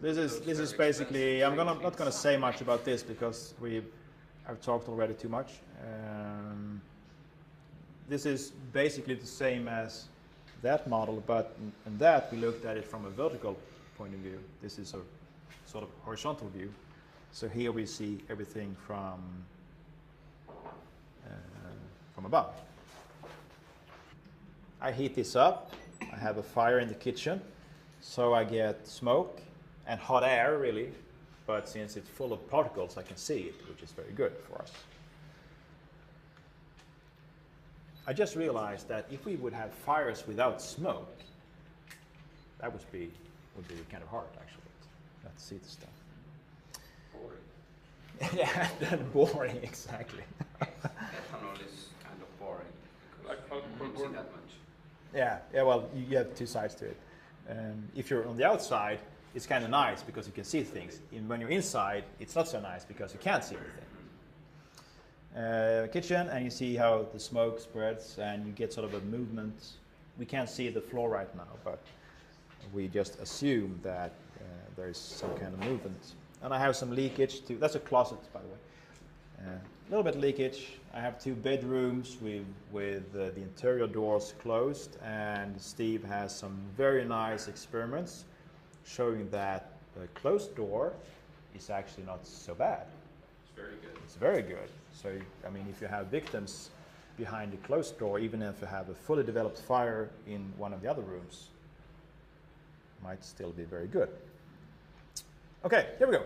this is basically. I'm not gonna say much about this because I've talked already too much. This is basically the same as that model, but in that we looked at it from a vertical point of view. This is a sort of horizontal view. So here we see everything from above. I heat this up. I have a fire in the kitchen, so I get smoke and hot air really, but since it's full of particles I can see it, which is very good for us. I just realized that if we would have fires without smoke, that would be kind of hard actually. Let's see the stuff. Boring. Yeah, that's boring, exactly. Ethanol is kind of boring because you don't see that much. Yeah, well, you have two sides to it. If you're on the outside, it's kind of nice because you can see things. When you're inside, it's not so nice because you can't see anything. Kitchen, and you see how the smoke spreads and you get sort of a movement. We can't see the floor right now, but we just assume that there's some kind of movement. And I have some leakage too. That's a closet, by the way. A little bit leakage. I have two bedrooms with the interior doors closed, and Steve has some very nice experiments showing that the closed door is actually not so bad. It's very good. It's very good. So, I mean, if you have victims behind the closed door, even if you have a fully developed fire in one of the other rooms, might still be very good. Okay, here we go.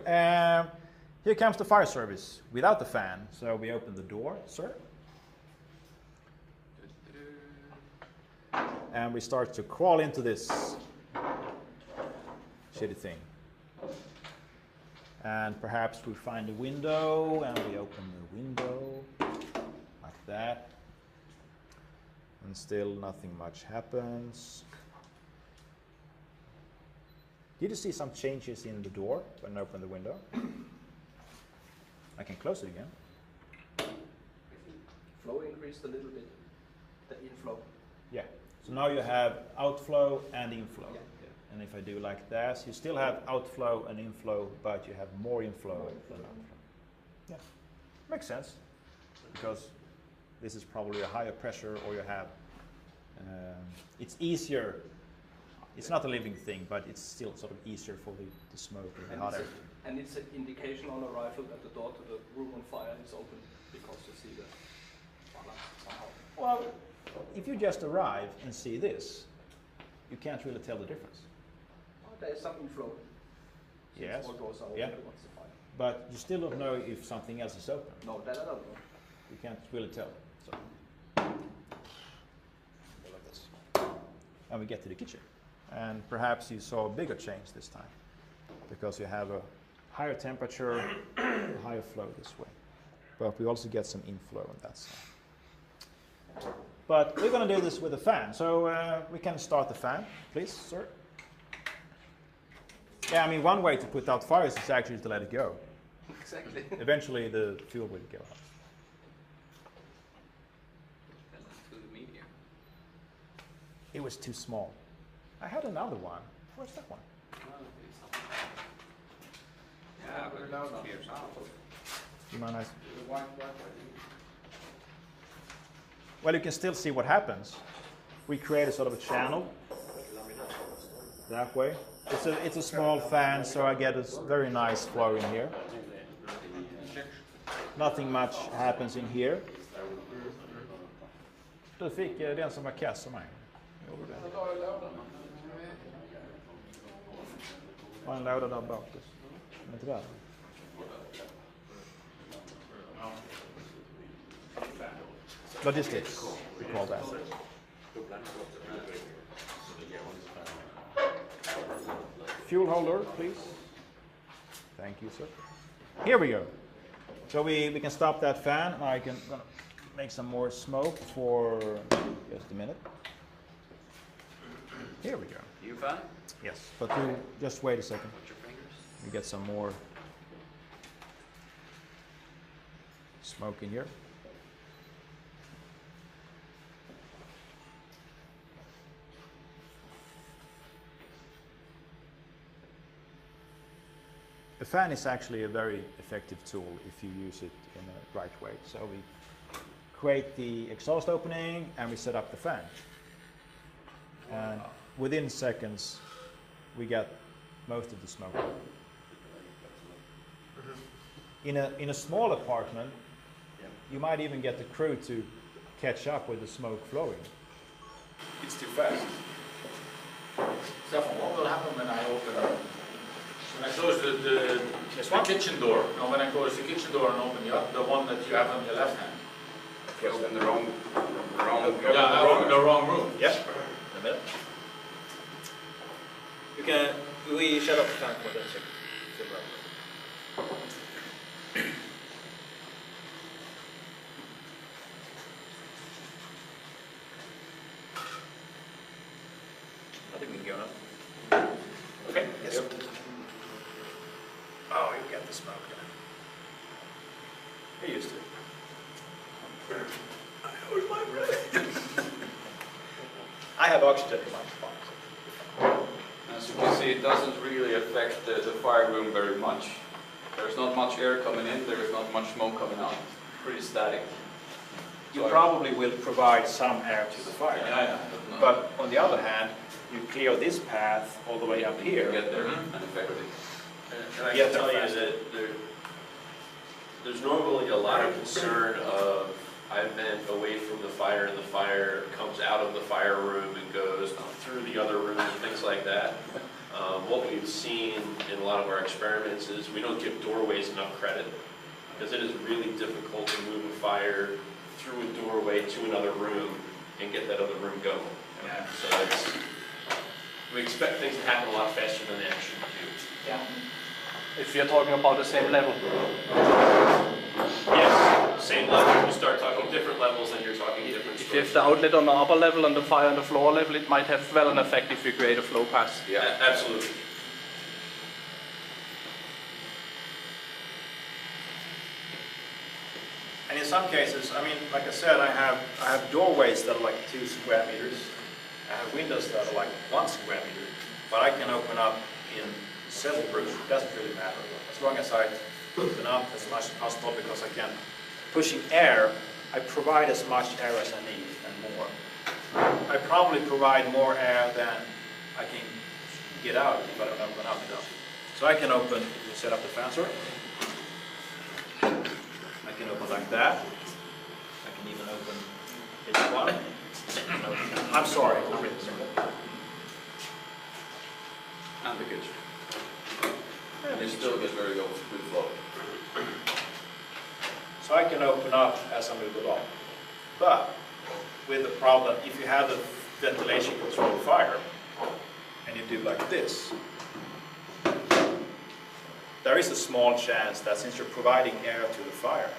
Here comes the fire service without the fan. So we open the door, sir. And we start to crawl into this shitty thing. And perhaps we find a window and we open the window like that. And still nothing much happens. Did you see some changes in the door when I opened the window? I can close it again. I think flow increased a little bit, the inflow. Yeah, so now you have outflow and inflow. Yeah. And if I do like this, you still have outflow and inflow, but you have more inflow than outflow. Yeah, makes sense, because this is probably a higher pressure, or you have, it's easier. It's not a living thing, but it's still sort of easier for the smoke and the hot air. And it's an indication on arrival that the door to the room on fire is open, because you see the balance somehow. Well, if you just arrive and see this, you can't really tell the difference. Oh, there is some inflow. Yes. All doors are open, Yeah. what's the fire? But you still don't know if something else is open. No, that I don't know. You can't really tell. So, like this. And we get to the kitchen. And perhaps you saw a bigger change this time, because you have a higher temperature, a higher flow this way. But we also get some inflow on that side. But we're going to do this with a fan. So we can start the fan, please, sir. Yeah, I mean, one way to put out fires is actually to let it go. Exactly. Eventually the fuel will go out. To the medium. It was too small. I had another one. Where's that one? Yeah, but it clears out. You mind nice? Well, you can still see what happens. We create a sort of a channel that way. It's a small fan, so I get a very nice flow in here. Nothing much happens in here. Du fick den som var kass av mig. Och en låda där bakom. Inte där. Logistics, we call that. Fuel holder, please. Thank you, sir. Here we go. So we can stop that fan, and I can gonna make some more smoke for just a minute. Here we go. You fan? Yes, but you just wait a second. Put your fingers. We get some more smoke in here. The fan is actually a very effective tool if you use it in a right way. So we create the exhaust opening and we set up the fan. And within seconds, we get most of the smoke. In a small apartment, you might even get the crew to catch up with the smoke flowing. It's too fast. Stefan, what will happen when I open up? When I close the kitchen door, no, when I close the kitchen door and open the one that you have on your left hand. You open the wrong The wrong room. Yes. In a minute. You can. We shut off the fan for 10 seconds. I think we can go now. Okay. Yes. Yep. Oh, you get the smoke there. You're used to it. I hold my breath. I have oxygen in my lungs. As you can see, it doesn't really affect the fire room very much. There's not much air coming in, there's not much smoke coming out. Pretty static. You probably will provide some air to the fire. Yeah. But on the other hand, you clear this path all the way up here. You get there and affect it. And I Yeah, can tell you faster. that there's normally a lot of concern of I've been away from the fire and the fire comes out of the fire room and goes through the other room and things like that. What we've seen in a lot of our experiments is we don't give doorways enough credit because it is really difficult to move a fire through a doorway to another room and get that other room going. Yeah. So we expect things to happen a lot faster than they actually do. Yeah. If you're talking about the same level. Yes, same level. You start talking different levels and you're talking different If you have the outlet on the upper level and the fire on the floor level, it might have well an effect if you create a flow path. Yeah, absolutely. And in some cases, I mean, like I said, I have doorways that are like 2 square meters. I have windows that are like 1 square meter. But I can open up in several rooms. It doesn't really matter. As long as I open up as much as possible because I can. Pushing air, I provide as much air as I need and more. I probably provide more air than I can get out if I don't open up enough. So I can open, if you set up the fan, sorry. I can open like that. I can even open this one. I'm sorry, I'm really sorry. And the kitchen. And you still get very good flow. So I can open up as I move along. But with the problem, if you have a ventilation controlled fire and you do like this, there is a small chance that since you're providing air to the fire,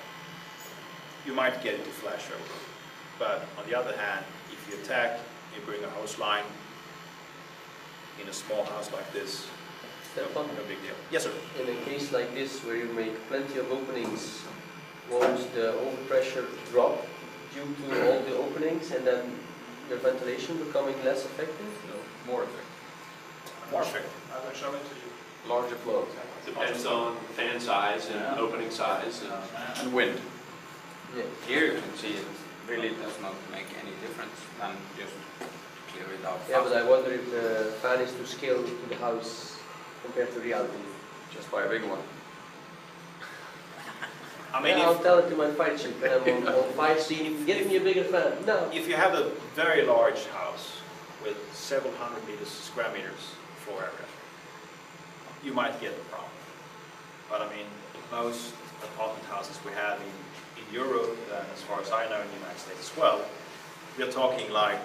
you might get it to flash over. But on the other hand, if you attack, you bring a hose line in a small house like this, Stefan, no big deal. Yes, sir. in a case like this where you make plenty of openings, won't the overpressure drop due to all the openings and then your ventilation becoming less effective? No, more effective. More effective. I will show it to you. Larger flow. Depends on fan size and opening size. And wind. Yeah. Here you can see it really does not make any difference than just clear it out. Yeah, but I wonder if the fan is to scale to the house compared to reality. Just by a big one. I mean, Yeah, I'll tell it to my fight chick when I'm on fight scene, get me a bigger fan. No. if you have a very large house with several hundred square meters floor area, you might get a problem. But I mean, most apartment houses we have in Europe, and as far as I know in the United States as well, we're talking like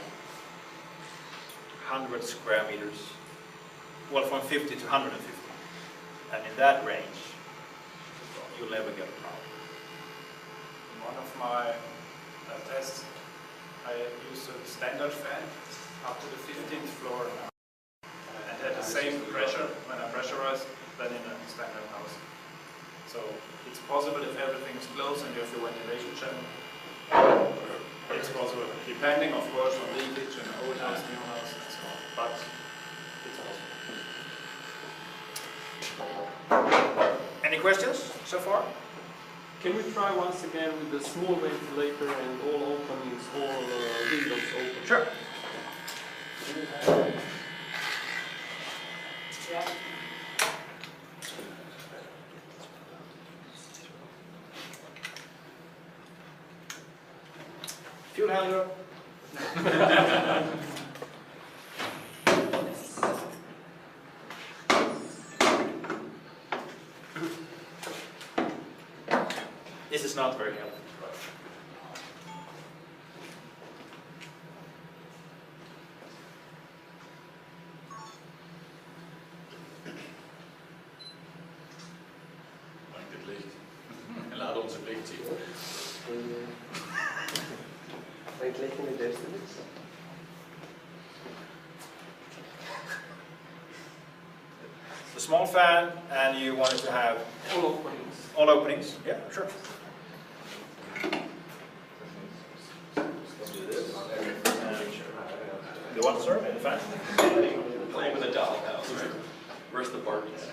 100 square meters, well, from 50 to 150. And in that range, you'll never get a problem. In one of my tests, I used a standard fan up to the 15th floor and had the same pressure when I pressurized than in a standard house. So it's possible if everything is closed and you have your ventilation channel. It's possible, depending of course on leakage and old house, new house and so on. But it's possible. questions so far? Can we try once again with the small ventilator and all openings, all windows open? Sure. Fuel handler. This is not very helpful. Dank het licht. En laat ons het licht zien. Right click in the distance. The small fan, and you want it to have All openings. all openings. Yeah, sure. The one, sir? The fan? Playing with a dollhouse, right? Where's the Barbies?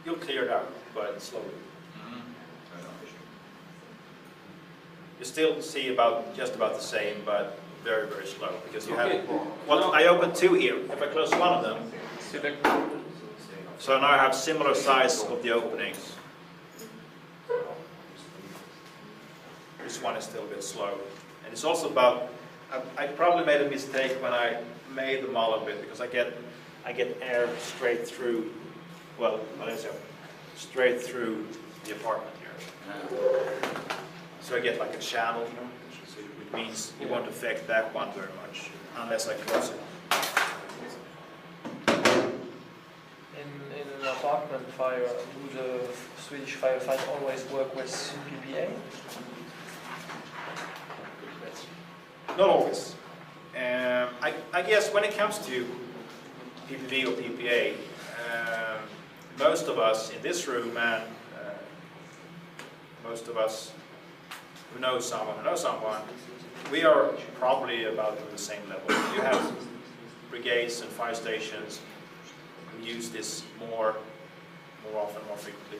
You'll clear it out, but slowly. You still see just about the same, but very, very slow, because you have. Well, I opened two here. If I close one of them, so now I have similar size of the openings. This one is still a bit slow, and it's also about. I probably made a mistake when I made the model a bit, because I get air straight through. Well, what is it? Straight through the apartment here. So I get like a channel, which means it won't affect that one very much, unless I close it. In an apartment fire, do the Swedish firefighter always work with PPA? Not always. I guess when it comes to PPV or PPA, most of us in this room and most of us who know someone, we are probably about on the same level. You have brigades and fire stations who use this more often, more frequently.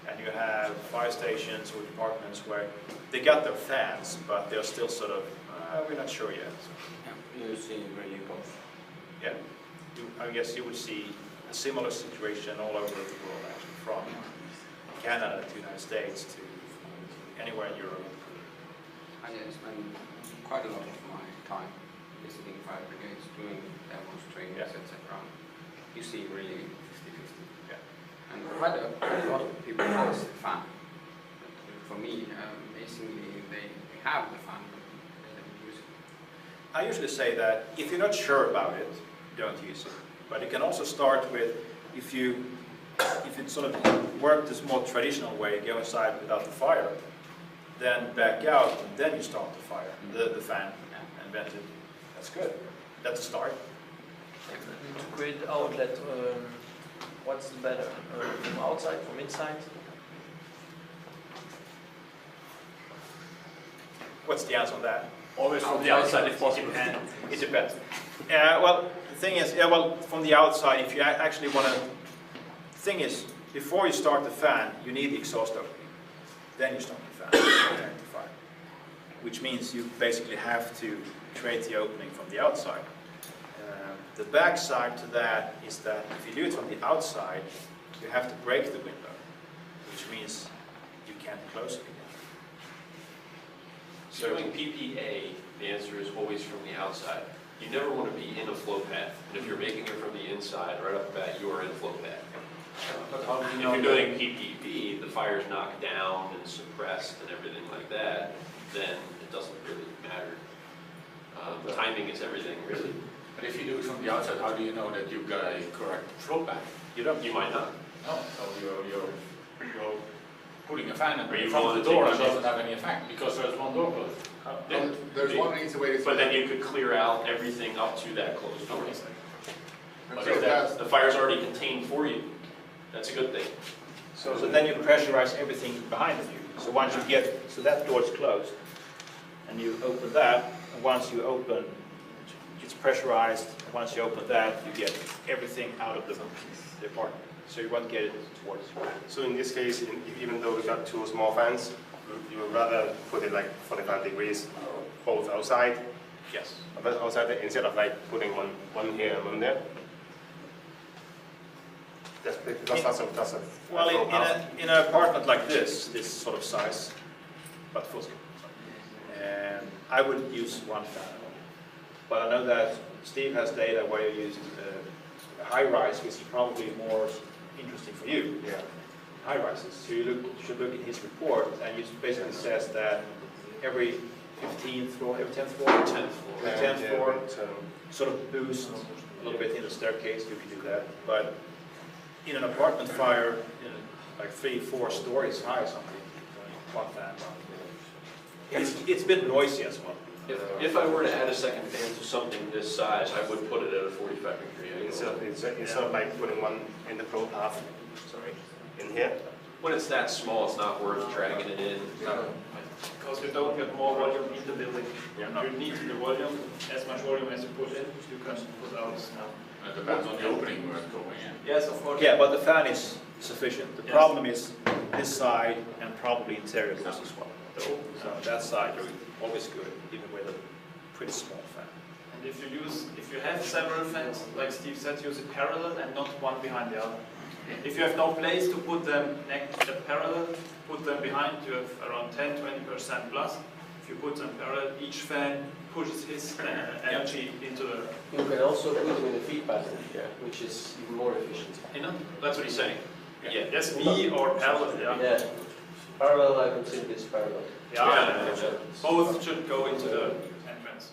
And you have fire stations or departments where they got their fans, but they're still sort of, we're not sure yet. You see where you go. Yeah, I guess you would see a similar situation all over the world, actually, from Canada to the United States to anywhere in Europe. I spend quite a lot of my time visiting fire brigades, doing demos, trainings, etc. You see really 50-50. Yeah. And quite a lot of people use the fan. But for me, amazingly, they have the fan, but they don't use it. I usually say that if you're not sure about it, don't use it. But it can also start with, if you sort of work this more traditional way, go inside without the fire, then back out, and then you start the fire, the fan, and vent it. That's good. That's a start. To create the outlet, what's better? From outside, from inside? What's the answer on that? Always from the outside if possible. It depends. Well, the thing is, well, from the outside, if you actually want to, the thing is, before you start the fan, you need the exhaust opening. Then you start the fan, which means you basically have to create the opening from the outside. The backside to that is that if you do it from the outside, you have to break the window, which means you can't close it again. So doing PPA, the answer is always from the outside. You never want to be in a flow path. And if you're making it from the inside, right off the bat, you are in a flow path. But how do If you know you're doing PPV, the fire's knocked down and suppressed and everything like that, then it doesn't really matter. Timing is everything, really. But if you do it from the outside, how do you know that you've got a correct flow path? You might not. No, so you're putting a fan in Or you front want of to the door take and a doesn't have any effect because there's one door closed. Yeah. There's one easy way to. But then you could clear out everything up to that closed door. But So if that's the fire's already contained for you, that's a good thing. So then you pressurize everything behind of you. So once you get, so that door is closed, and you open that, and once you open, it's pressurized, once you open that, you get everything out of the apartment. So you won't get it towards you. So in this case, even though we got two small fans, you would rather put it like 45 degrees both outside? Yes. But outside instead of like putting one here and one there? That's because that's a Well, full house. in an apartment like this sort of size, but full scale, I would use one fan. But I know that Steve has data where you use a high rise, which is probably more interesting for you. Yeah. High rises. So you should look at his report, and he basically says that every 15th floor, every 10th floor, 10th floor, sort of boost a little bit in the staircase. You can do that, but in an apartment fire, like 3-4 stories high, or something, one fan. It's a bit noisy as well. If I were to add a second fan to something this size, I would put it at a 45-degree angle. Instead of like putting one in the pro path, in here. When it's that small, it's not worth dragging it in. Because you don't get more volume in the building. You need the volume, as much volume as you put in, you can put out now. It depends on the opening where it's going in. Yes, of course. Yeah, but the fan is sufficient. The problem is this side and probably interior doors as well. So that side is always good, even with a pretty small fan. And if you have several fans, like Steve said, use it parallel and not one behind the other. If you have no place to put them parallel, put them behind, you have around 10-20% plus. If you put them parallel, each fan pushes his energy into the... You can also put them in a feed pattern, which is even more efficient. That's what he's saying. Yeah. Yes, V or parallel, Yeah. Parallel, I consider this parallel. Yeah. Both should go into the entrance.